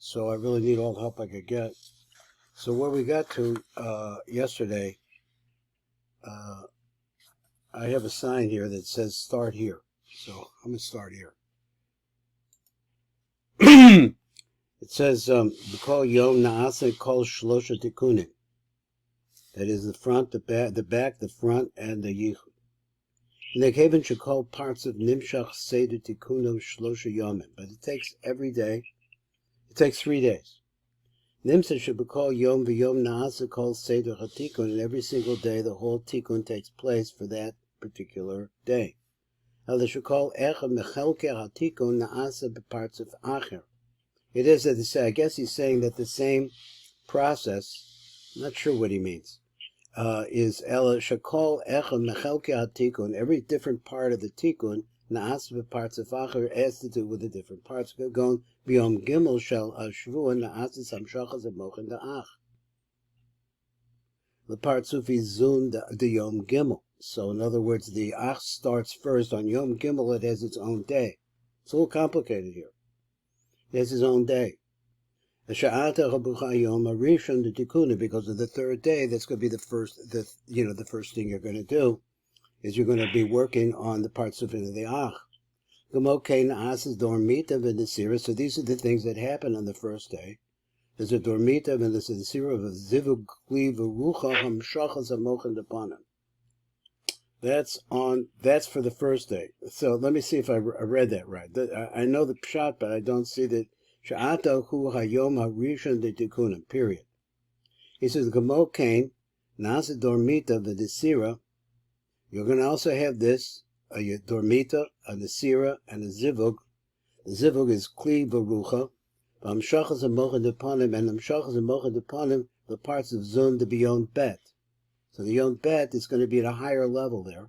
so I really need all the help I could get. So where we got to yesterday, I have a sign here that says start here. So I'm going to start here. It says, B'kol Yom Na'asa Kol Shlosha Tikkunim. That is the front, the back, the front, and the yichud. And the Kavan should call Partzuf Nimshach Seder Tikkuno Shlosha Yomim. But it takes every day. It takes 3 days. Nimsa should be called Yom V'Yom Na'asa Kol Seder HaTikkun, and every single day the whole Tikkun takes place for that particular day. Now they should call Echa Mechelke HaTikkun Na'asa B'Partzuf Acher. It is that they say, I guess he's saying that the same process, I'm not sure what he means, is Ela Shakol Echa Mechelke HaTikkun, every different part of the Tikkun, Na'asa B'Partzuf Acher, has to do with the different parts. Going B'Yom Gimel Shel Shvua Na'asa Samshachas Amochen Da'ach. The Partzuf Zun the Yom Gimel. So in other words, the Ach starts first. On Yom Gimel it has its own day. It's a little complicated here. It has its own day. Because of the third day, that's going to be the first thing you're going to do is you're going to be working on the Partzuf of the Ach. So these are the things that happen on the first day. There's a dormita and there's a Nesira of a zivug kli v'rucha hamshachas amochen depanim. That's for the first day. So let me see if I read that right. I know the pshat, but I don't see that. Sha'ata hu hayom harishon de tikkunim. Period. He says Gamo kain nasa dormita v'desira. You're going to also have this a dormita, a nesira, and a zivug. The zivug is kli v'rucha. Hamshachas amochen depanim, and hamshachas amochen depanim, the parts of zun to be yon bet. So the Yom Bet is going to be at a higher level there.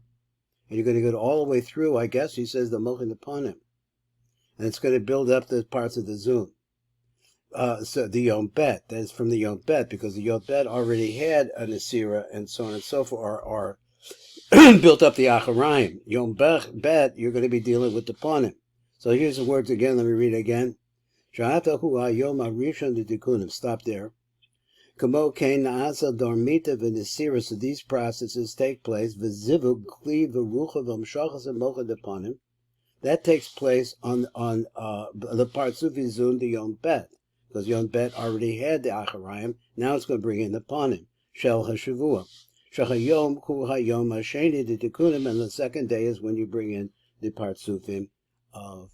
And you're going to go all the way through, I guess he says, the Mochen Depanim. And it's going to build up the parts of the Zun. So the Yom Bet, that is from the Yom Bet, because the Yom Bet already had a Nesira and so on and so forth, or built up the Acharayim. Yom Bet, you're going to be dealing with the Panim. So here's the words again, let me read it again. Sha'ata hu ha'yom ha'rishon de stop there. Kamo kain na'asa dormita v'nesira, so these processes take place. V'zivug kli v'rucha v'amshachas amocha depanim. That takes place on the Partzuf Zun the Yom Bet, because Yom Bet already had the Acharayim. Now it's going to bring in the Panim. Shel hashavua. Shachayom hu hayom hasheni de tikkunim, and the second day is when you bring in the Partzufim of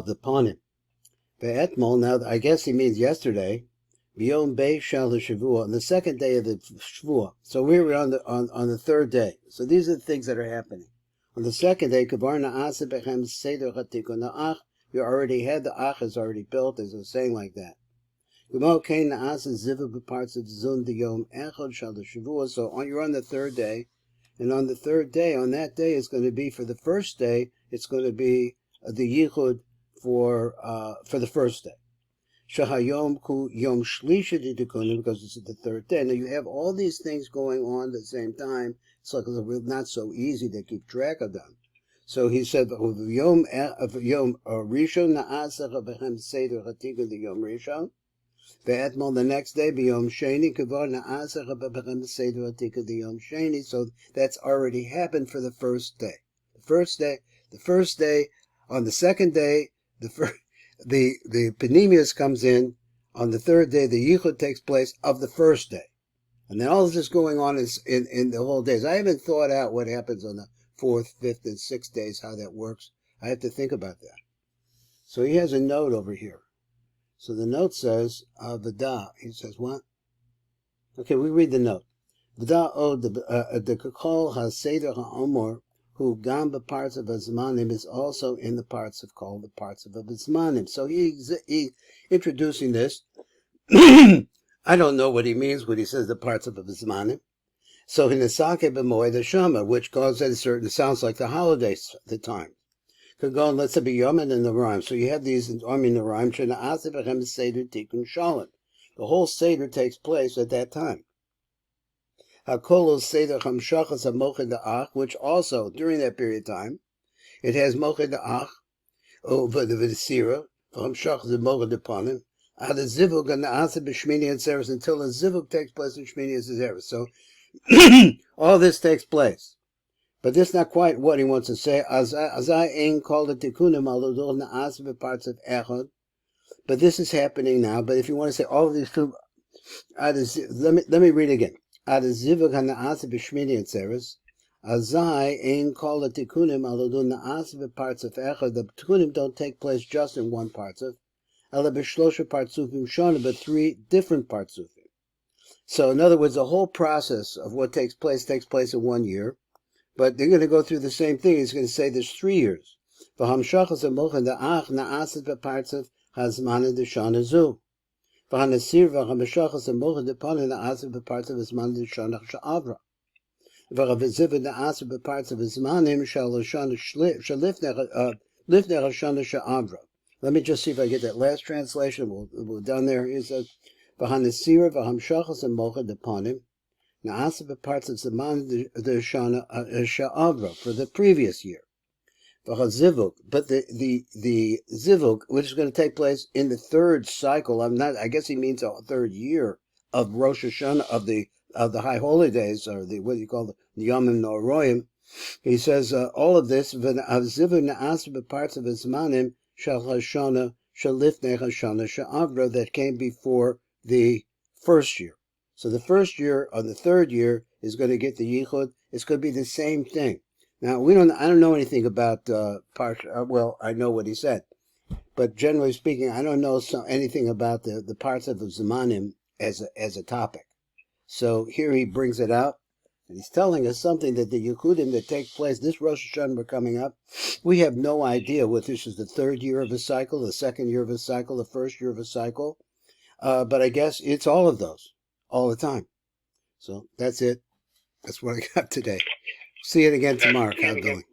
the Panim. Be'etmol, now I guess he means yesterday. B'yom Bei Shel HaShavua, on the second day of the Shavua. So we were on the third day. So these are the things that are happening. On the second day, Kavar Na'asa Bechem Seder HaTikkun Na'ach. You already had the Ach is already built, as I was saying like that. Gemo Kein Na'asa Ziva B'parts of Zun D'Yom Echad Shel HaShavua. So you're on the third day, and on the third day, on that day, it's going to be for the first day. It's going to be the Yichud for the first day. Shahayom ku yom shlisha ditikunim, because it's the third day. Now you have all these things going on at the same time. It's like not so easy to keep track of them. So he said, Yom Rishon na'asach bechem seder hatikun the Yom Rishon. Ve'etmol the next day, B'Yom Sheni kavod na'asach bechem seder hatikun the Yom Sheni. So that's already happened for the first day. The first day, on the second day, the Penimius comes in. On the third day, the Yichud takes place of the first day. And then all this is going on in the whole days. I haven't thought out what happens on the 4th, 5th, and 6th days, how that works. I have to think about that. So he has a note over here. So the note says, V'da. He says, what? Okay, we read the note. V'da o the Kakol ha-seder ha-omor, who gam parts of Azmanim is also in the parts of called the parts of Azmanim. So he's introducing this. I don't know what he means when he says the parts of Azmanim. So in the Sake b'moed the Shama, which goes at a certain, sounds like the holidays, the time. Could go, let's say, Yomin in the rhyme. So you have these in the rhyme. Seder Tikkun Shalom. The whole Seder takes place at that time. Hakolo Seder Hamshachas HaMochid Da'ach, which also, during that period of time, it has Mochid Da'ach, over the Vidisira, from Shach the Mogad upon him, Ad the Zivug and the Asa B'Shmini and Zeres until the Zivug takes place in Shmini and Zeres. So all this takes place. But this is not quite what he wants to say. As I ain't called it Tikkunim aludol na Asa B'Partzuf Echad. But this is happening now. But if you want to say all of these two, let me read again. Ad Zivug and the Asa B'Shmini and Zeres. Azai ain't called a tikkunim aludun na'as v'partzuf echad. The tikkunim don't take place just in one partzuf, ela b'shlosha partzufim shona, but three different partzufim. So, in other words, the whole process of what takes place in 1 year, but they're going to go through the same thing. He's going to say there's 3 years. V'hamshachas amochen da'ach na'as v'partzuf hazman d'shana zu. V'hanasir v'hamshachas amochen da'pan na'as v'partzuf hazman d'shana sha'avra. V'raviziv na'as v'partzuf hazmanim shaloshana lifnei hashana sha'avra. Let me just see if I get that last translation. We'll down there. It says, "V'hanasira v'hamshachas amochen da'panim na'as v'partzuf hazman d'shana sha'avra," for the previous year. V'chazivuk, but the zivuk, which is going to take place in the third cycle. I guess he means a third year of Rosh Hashanah, of the high holy days, or what do you call the Yomim Noroyim. He says all of this v'zivuk na'as v'partzuf hazmanim shel hashana shelifnei hashana she'avra, that came before the first year. So the first year, or the third year, is going to get the yichud. It's going to be the same thing. Now I don't know anything about well, I know what he said, but generally speaking, I don't know anything about the parts of the Zamanim as a topic. So here he brings it out, and he's telling us something that the Yehudim that take place this Rosh Hashanah coming up, we have no idea what this is, the third year of a cycle, the second year of a cycle, the first year of a cycle, but I guess it's all of those, all the time. So that's it. That's what I got today. See it again tomorrow, God willing.